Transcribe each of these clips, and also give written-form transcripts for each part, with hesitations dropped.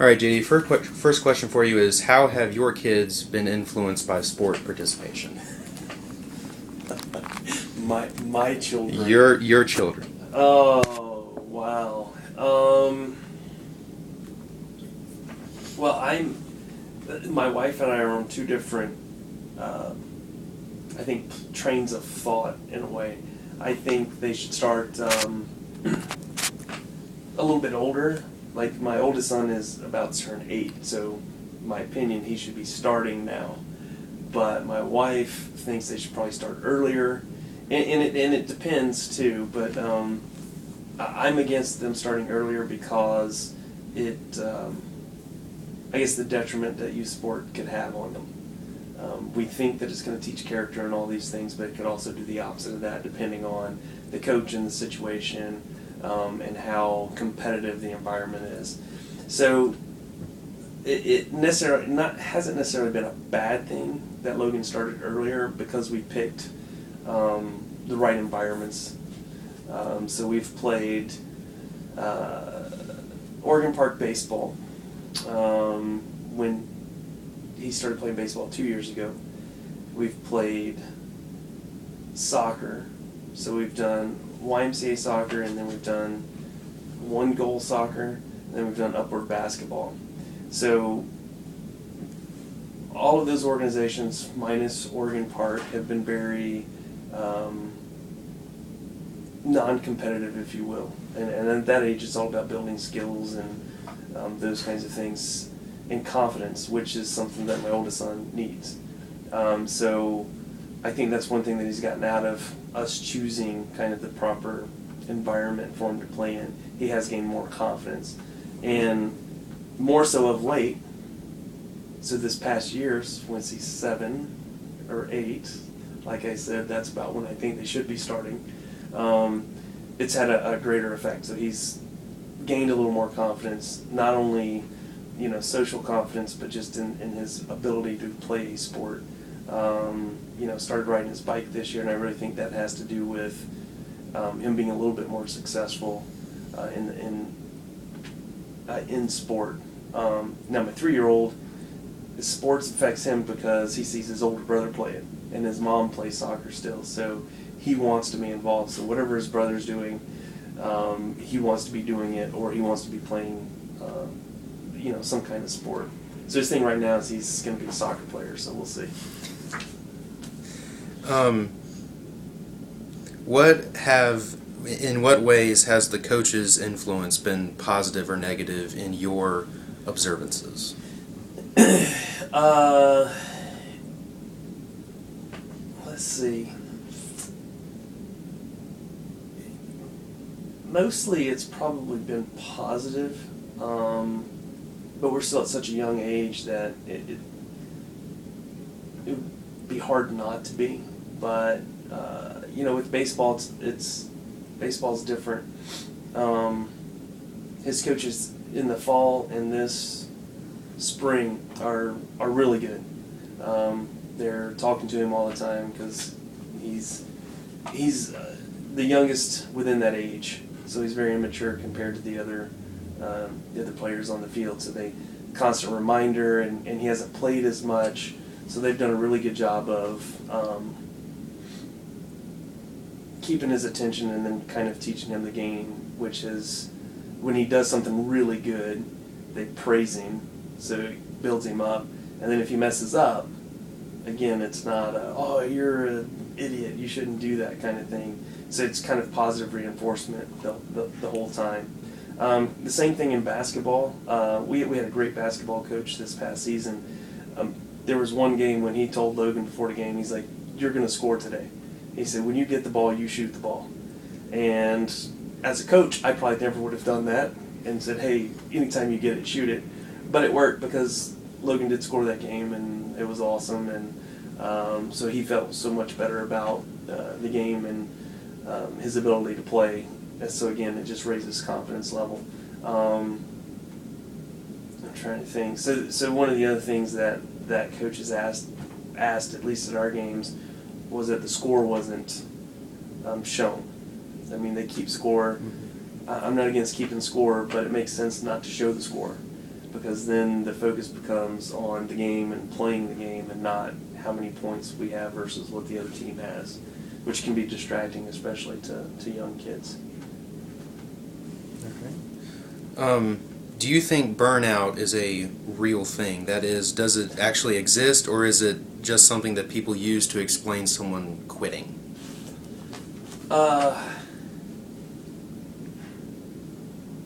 All right, JD. First question for you is: how have your kids been influenced by sport participation? My children. Your children. Oh wow. Well, my wife and I are on two different, I think, trains of thought in a way. I think they should start a little bit older. Like my oldest son is about to turn 8, so in my opinion he should be starting now. But my wife thinks they should probably start earlier, and it depends too. But I'm against them starting earlier because it, I guess, the detriment that youth sport could have on them. We think that it's going to teach character and all these things, but it could also do the opposite of that, depending on the coach and the situation, and how competitive the environment is. So it hasn't necessarily been a bad thing that Logan started earlier because we picked the right environments. So we've played Oregon Park baseball when he started playing baseball 2 years ago. We've played soccer. So we've done YMCA soccer, and then we've done one goal soccer, and then we've done upward basketball. So all of those organizations, minus Oregon Park, have been very non-competitive, if you will. And at that age, it's all about building skills and those kinds of things, and confidence, which is something that my oldest son needs. So I think that's one thing that he's gotten out of us choosing kind of the proper environment for him to play in. He has gained more confidence, and more so of late. So this past year, once he's 7 or 8, like I said, that's about when I think they should be starting. It's had a greater effect. So he's gained a little more confidence, not only social confidence, but just in his ability to play a sport. Started riding his bike this year, and I really think that has to do with him being a little bit more successful in sport. Now my 3-year-old, sports affects him because he sees his older brother play it, and his mom plays soccer still, so he wants to be involved. So whatever his brother's doing, he wants to be doing it, or he wants to be playing some kind of sport. So his thing right now is he's going to be a soccer player, so we'll see. In what ways has the coach's influence been positive or negative in your observances? Let's see. Mostly it's probably been positive, but we're still at such a young age that it would be hard not to be. But with baseball, baseball's different. His coaches in the fall and this spring are really good. They're talking to him all the time because he's the youngest within that age, so he's very immature compared to the other players on the field. So they constant reminder, and he hasn't played as much, so they've done a really good job of keeping his attention and then kind of teaching him the game, which is when he does something really good, they praise him, so it builds him up. And then if he messes up, again, it's not oh, you're an idiot, you shouldn't do that kind of thing. So it's kind of positive reinforcement the whole time. The same thing in basketball. We had a great basketball coach this past season. There was one game when he told Logan before the game, he's like, "You're going to score today." He said, "When you get the ball, you shoot the ball." And as a coach, I probably never would have done that and said, "Hey, anytime you get it, shoot it." But it worked because Logan did score that game, and it was awesome. And so he felt so much better about the game and his ability to play. And so again, it just raises confidence level. I'm trying to think. So one of the other things that coaches asked, at least at our games, was that the score wasn't shown. I mean, they keep score. I'm not against keeping score, but it makes sense not to show the score because then the focus becomes on the game and playing the game and not how many points we have versus what the other team has, which can be distracting, especially to young kids. Okay. Do you think burnout is a real thing? That is, does it actually exist, or is it just something that people use to explain someone quitting?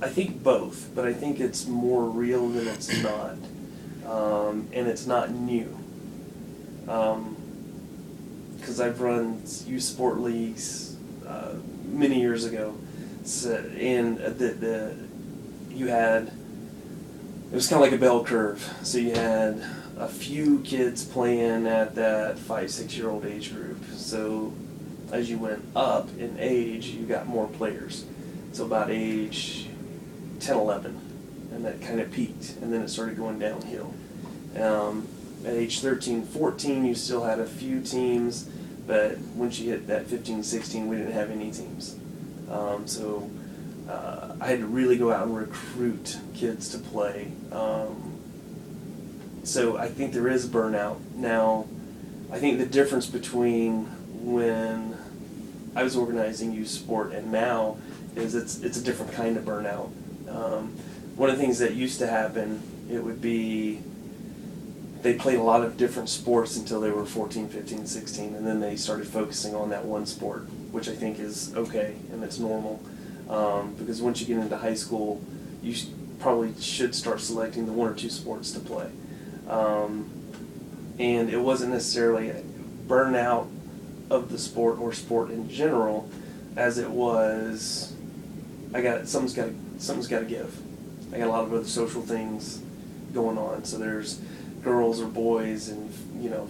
I think both, but I think it's more real than it's not. And it's not new. Because I've run youth sport leagues many years ago, and it was kind of like a bell curve. So you had a few kids playing at that 5-6-year-old age group. So as you went up in age, you got more players. So about age 10, 11, and that kind of peaked, and then it started going downhill. At age 13, 14, you still had a few teams, but once you hit that 15, 16, we didn't have any teams. So I had to really go out and recruit kids to play. So I think there is burnout. Now, I think the difference between when I was organizing youth sport and now is it's a different kind of burnout. One of the things that used to happen, it would be they played a lot of different sports until they were 14, 15, 16, and then they started focusing on that one sport, which I think is okay and it's normal. Because once you get into high school, you probably should start selecting the 1 or 2 sports to play. And it wasn't necessarily burnout of the sport or sport in general, as it was, something's got to give. I got a lot of other social things going on. So there's girls or boys and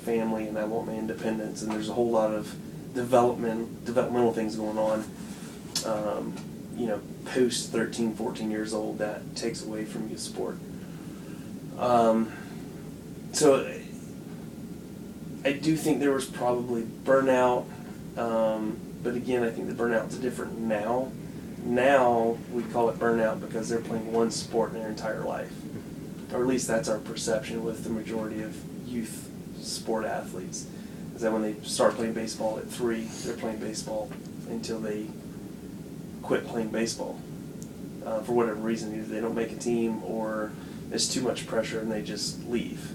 family, and I want my independence, and there's a whole lot of developmental things going on. Post 13, 14 years old, that takes away from youth sport. So I do think there was probably burnout, but again, I think the burnout's different now. Now we call it burnout because they're playing one sport in their entire life, or at least that's our perception with the majority of youth sport athletes. Is that when they start playing baseball at 3, they're playing baseball until they quit playing baseball for whatever reason. Either they don't make a team or there's too much pressure and they just leave.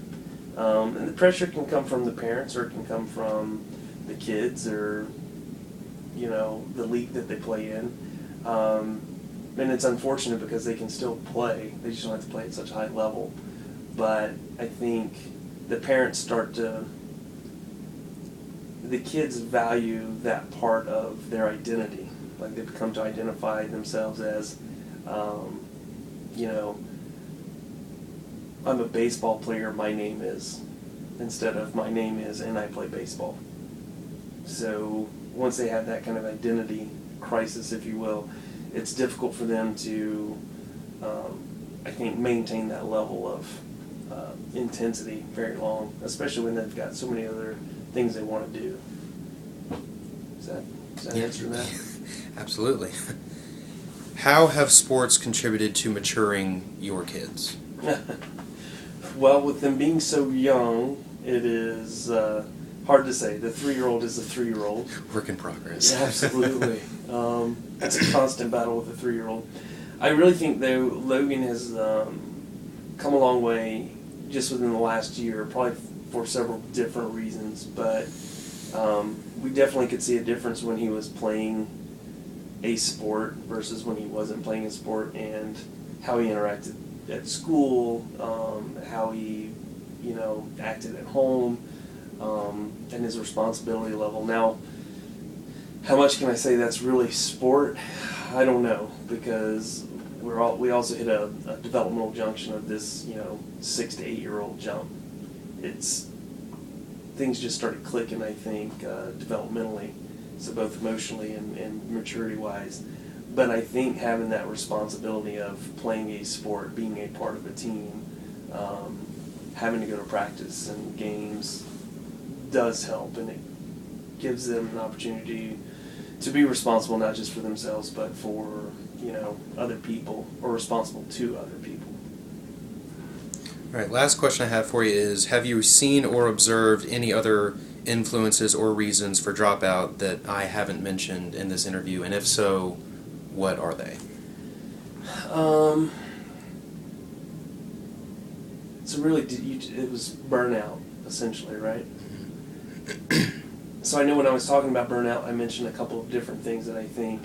And the pressure can come from the parents, or it can come from the kids, or the league that they play in. And it's unfortunate because they can still play. They just don't have to play at such a high level. But I think the parents the kids value that part of their identity. Like they've come to identify themselves as, I'm a baseball player, my name is, instead of my name is and I play baseball. So once they have that kind of identity crisis, if you will, it's difficult for them to, I think, maintain that level of intensity very long, especially when they've got so many other things they want to do. Does that answer that? Absolutely. How have sports contributed to maturing your kids? Well, with them being so young, it is hard to say. The 3-year-old is a 3-year-old. Work in progress. Absolutely. It's a constant battle with a 3-year-old. I really think, though, Logan has come a long way just within the last year, probably for several different reasons. But we definitely could see a difference when he was playing a sport versus when he wasn't playing a sport, and how he interacted at school, how he, acted at home, and his responsibility level. Now, how much can I say that's really sport? I don't know, because we also hit a developmental junction of this 6 to 8 year old jump. Things just started clicking, I think, developmentally, so both emotionally and maturity wise. But I think having that responsibility of playing a sport, being a part of a team, having to go to practice and games does help, and it gives them an opportunity to be responsible not just for themselves but for other people, or responsible to other people. All right, last question I have for you is, have you seen or observed any other influences or reasons for dropout that I haven't mentioned in this interview? And if so, what are they? So really, it was burnout, essentially, right? So I know when I was talking about burnout, I mentioned a couple of different things that I think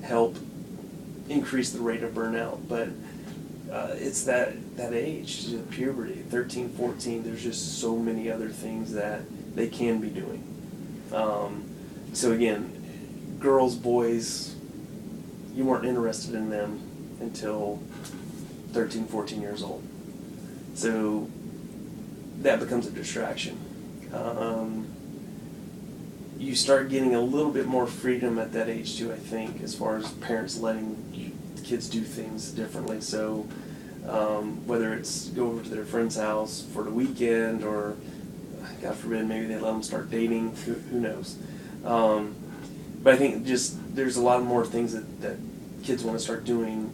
help increase the rate of burnout, but it's that age, puberty, 13, 14, there's just so many other things that they can be doing. So again, girls, boys, you weren't interested in them until 13, 14 years old. So that becomes a distraction. You start getting a little bit more freedom at that age too, I think, as far as parents letting kids do things differently. So whether it's go over to their friend's house for the weekend, or God forbid, maybe they let them start dating, who knows. But I think just there's a lot more things that kids want to start doing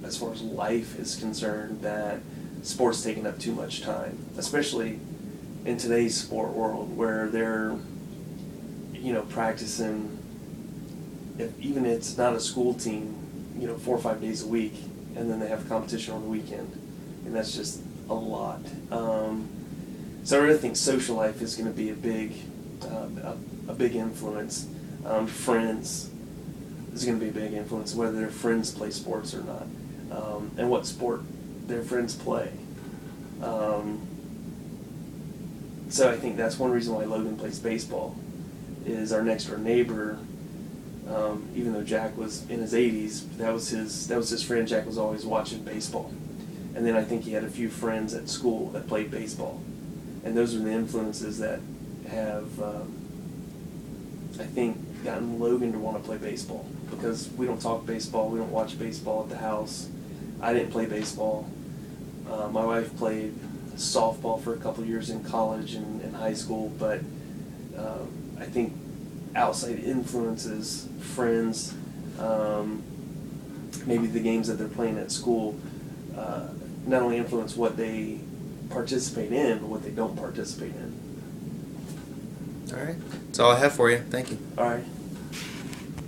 as far as life is concerned, that sports taking up too much time, especially in today's sport world where they're practicing, even if it's not a school team, 4 or 5 days a week, and then they have competition on the weekend, and that's just a lot. So I really think social life is going to be a big influence. Friends is going to be a big influence, whether their friends play sports or not, and what sport their friends play. So I think that's one reason why Logan plays baseball, is our next door neighbor, even though Jack was in his 80s, that was his friend. Jack was always watching baseball. And then I think he had a few friends at school that played baseball. And those are the influences that have, I think, gotten Logan to want to play baseball. Because we don't talk baseball, we don't watch baseball at the house. I didn't play baseball. My wife played softball for a couple of years in college and high school, but I think outside influences, friends, maybe the games that they're playing at school, not only influence what they participate in, but what they don't participate in. All right. That's all I have for you. Thank you. All right.